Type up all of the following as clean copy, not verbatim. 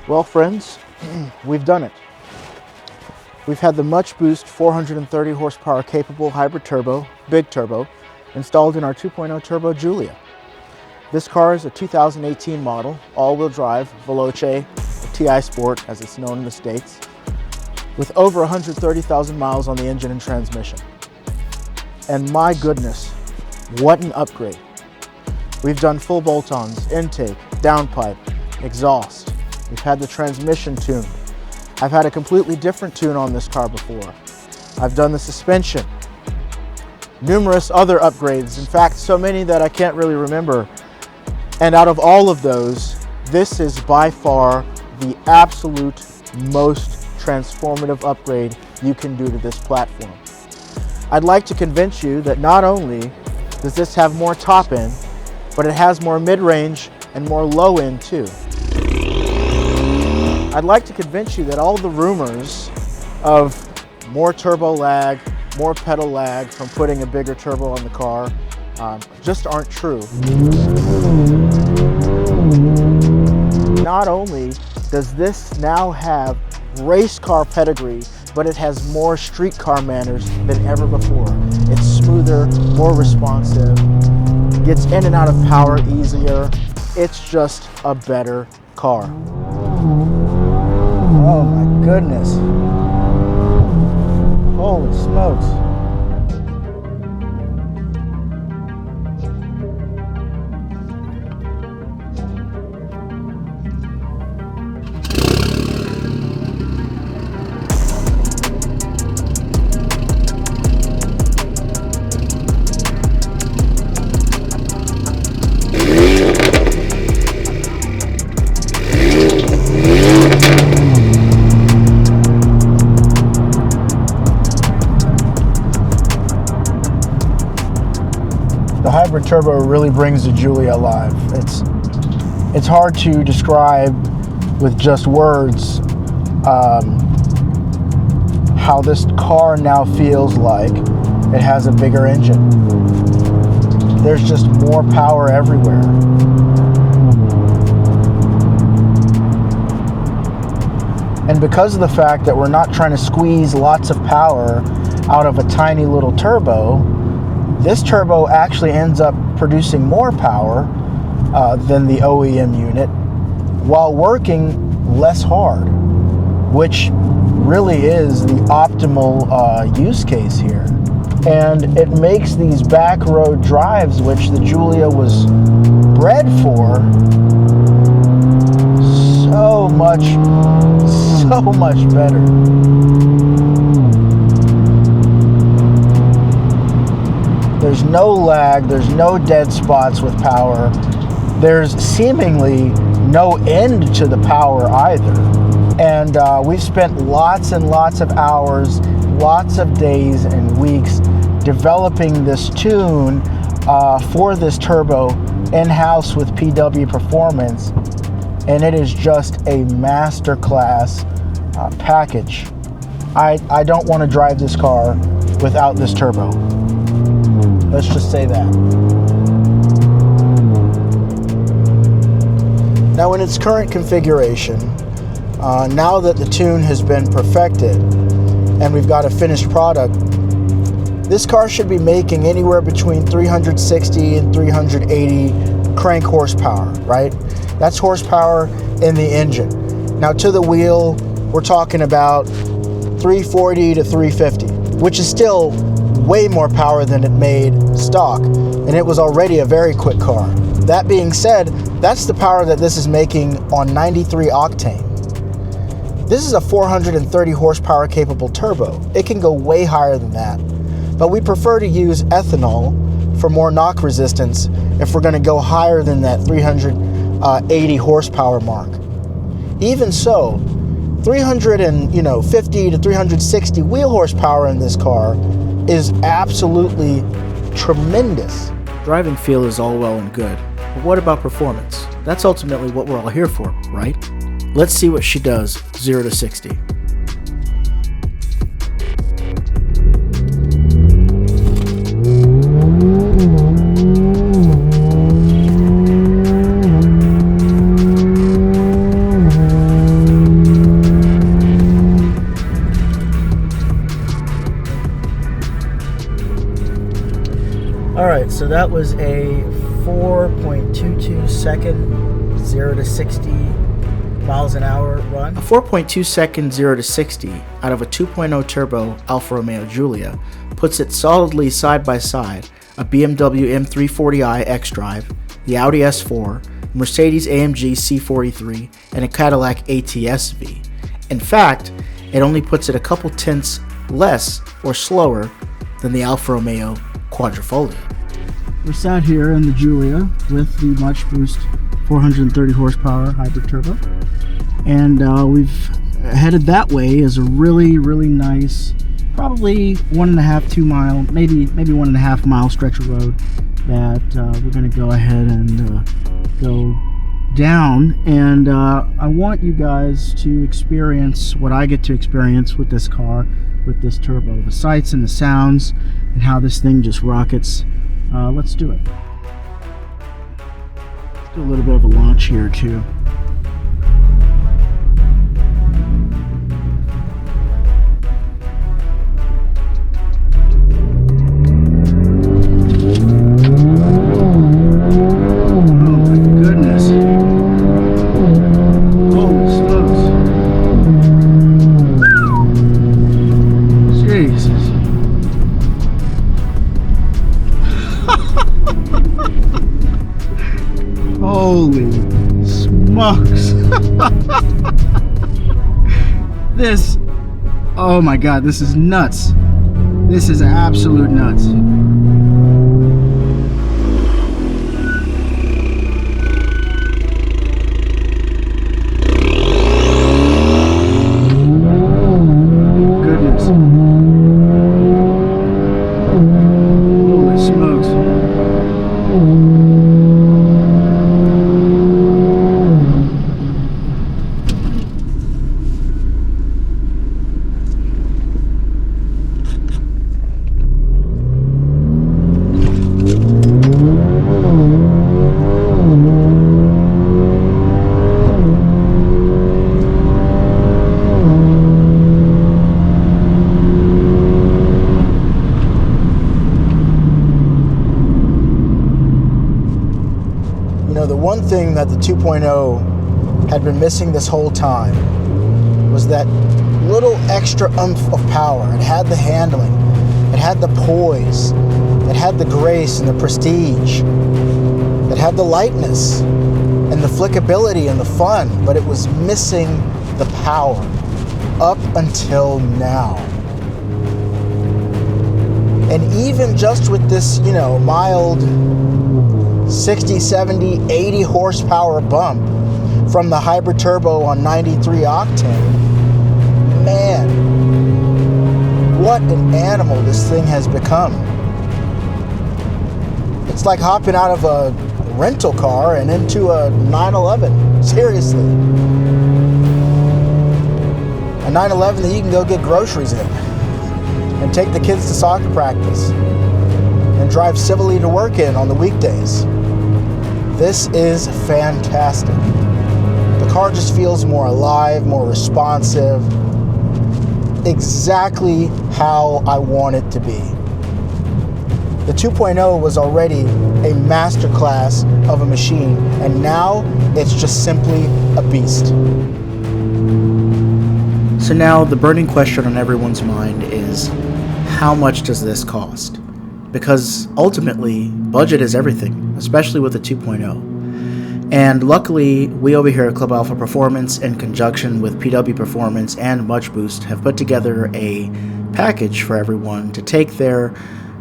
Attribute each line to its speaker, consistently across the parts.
Speaker 1: Well, friends, we've done it. We've had the much boost 430 horsepower capable hybrid turbo, big turbo, installed in our 2.0 turbo Giulia. This car is a 2018 model, all-wheel drive, Veloce, TI Sport as it's known in the States, with over 130,000 miles on the engine and transmission. And my goodness, what an upgrade. We've done full bolt-ons, intake, downpipe, exhaust. We've had the transmission tuned. I've had a completely different tune on this car before. I've done the suspension. Numerous other upgrades, in fact, so many that I can't really remember. And out of all of those, this is by far the absolute most transformative upgrade you can do to this platform. I'd like to convince you that not only does this have more top end, but it has more mid-range and more low end too. I'd like to convince you that all the rumors of more turbo lag, more pedal lag from putting a bigger turbo on the car just aren't true. Not only does this now have race car pedigree, but it has more street car manners than ever before. It's smoother, more responsive, gets in and out of power easier. It's just a better car. Oh my goodness. Holy smokes. The hybrid turbo really brings the Giulia alive. It's hard to describe with just words how this car now feels like it has a bigger engine. There's just more power everywhere. And because of the fact that we're not trying to squeeze lots of power out of a tiny little turbo, this turbo actually ends up producing more power than the OEM unit while working less hard, which really is the optimal use case here. And it makes these back road drives, which the Giulia was bred for, so much better. There's no lag, there's no dead spots with power. There's seemingly no end to the power either. And we've spent lots and lots of hours, lots of days and weeks developing this tune for this turbo in-house with PW Performance. And it is just a masterclass package. I don't want to drive this car without this turbo. Let's just say that. Now in its current configuration, now that the tune has been perfected and we've got a finished product, this car should be making anywhere between 360 and 380 crank horsepower, right? That's horsepower in the engine. Now to the wheel, we're talking about 340 to 350, which is still way more power than it made stock, and it was already a very quick car. That being said, that's the power that this is making on 93 octane. This is a 430 horsepower capable turbo. It can go way higher than that, but we prefer to use ethanol for more knock resistance if we're going to go higher than that 380 horsepower mark. Even so, 350 to 360 wheel horsepower in this car is absolutely tremendous. Driving feel is all well and good, but what about performance? That's ultimately what we're all here for, right? Let's see what she does 0 to 60. So that was a 4.22 second 0 to 60 miles an hour run. A 4.2 second 0 to 60 out of a 2.0 turbo Alfa Romeo Giulia puts it solidly side by side a BMW M340i xDrive, the Audi S4, Mercedes AMG C43, and a Cadillac ATS-V. In fact, it only puts it a couple tenths less or slower than the Alfa Romeo Quadrifoglio. We're sat here in the Giulia with the much boost 430 horsepower hybrid turbo, and we've headed that way as a really nice, probably 1.5, 2 mile, maybe 1.5 mile stretch of road that we're going to go ahead and go down. And I want you guys to experience what I get to experience with this car, with this turbo, the sights and the sounds, and how this thing just rockets. Let's do it. Let's do a little bit of a launch here too. Holy smokes. This, oh my god, this is nuts. This is absolute nuts. Goodness. Holy smokes. The one thing that the 2.0 had been missing this whole time was that little extra oomph of power. It had the handling, it had the poise, it had the grace and the prestige, it had the lightness and the flickability and the fun, but it was missing the power up until now. And even just with this, mild 60, 70, 80 horsepower bump from the hybrid turbo on 93 octane, man, what an animal this thing has become. It's like hopping out of a rental car and into a 911. Seriously. A 911 that you can go get groceries in and take the kids to soccer practice and drive civilly to work in on the weekdays. This is fantastic. The car just feels more alive, more responsive, exactly how I want it to be. The 2.0 was already a masterclass of a machine, and now it's just simply a beast. So now the burning question on everyone's mind is, how much does this cost? Because ultimately, budget is everything, especially with the 2.0. And luckily, we over here at Club Alpha Performance, in conjunction with PW Performance and Much Boost, have put together a package for everyone to take their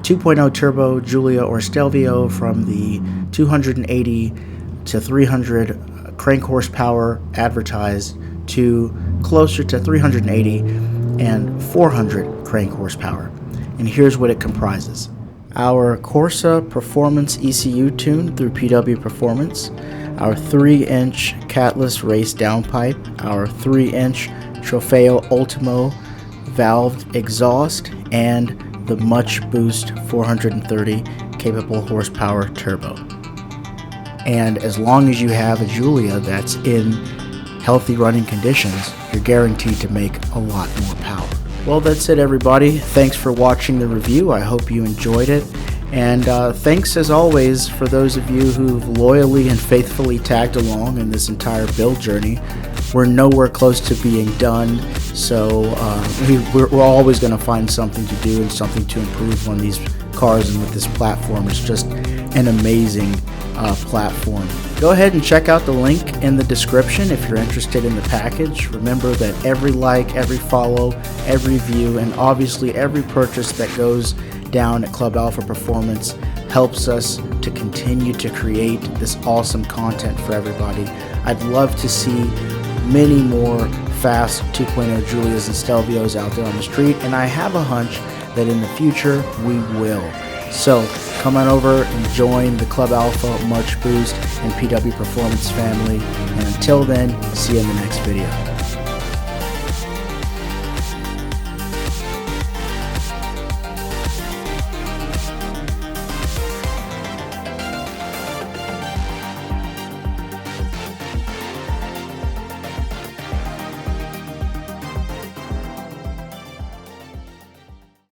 Speaker 1: 2.0 turbo Giulia or Stelvio from the 280 to 300 crank horsepower advertised to closer to 380 and 400 crank horsepower. And here's what it comprises. Our Corsa Performance ECU tune through PW Performance, our 3-inch catless race downpipe, our 3-inch Trofeo Ultimo valved exhaust, and the Much Boost 430 capable horsepower turbo. And as long as you have a Giulia that's in healthy running conditions, you're guaranteed to make a lot more power. Well, that's it, everybody. Thanks for watching the review. I hope you enjoyed it. And thanks as always for those of you who've loyally and faithfully tagged along in this entire build journey. We're nowhere close to being done, so we're always going to find something to do and something to improve on these cars and with this platform. It's just an amazing platform. Go ahead and check out the link in the description if you're interested in the package. Remember that every like, every follow, every view, and obviously every purchase that goes down at Club Alpha Performance helps us to continue to create this awesome content for everybody. I'd love to see many more fast 2.0 Giulias and Stelvios out there on the street, and I have a hunch that in the future we will. So come on over and join the Club Alpha, March Boost, and PW Performance family, and until then, see you in the next video.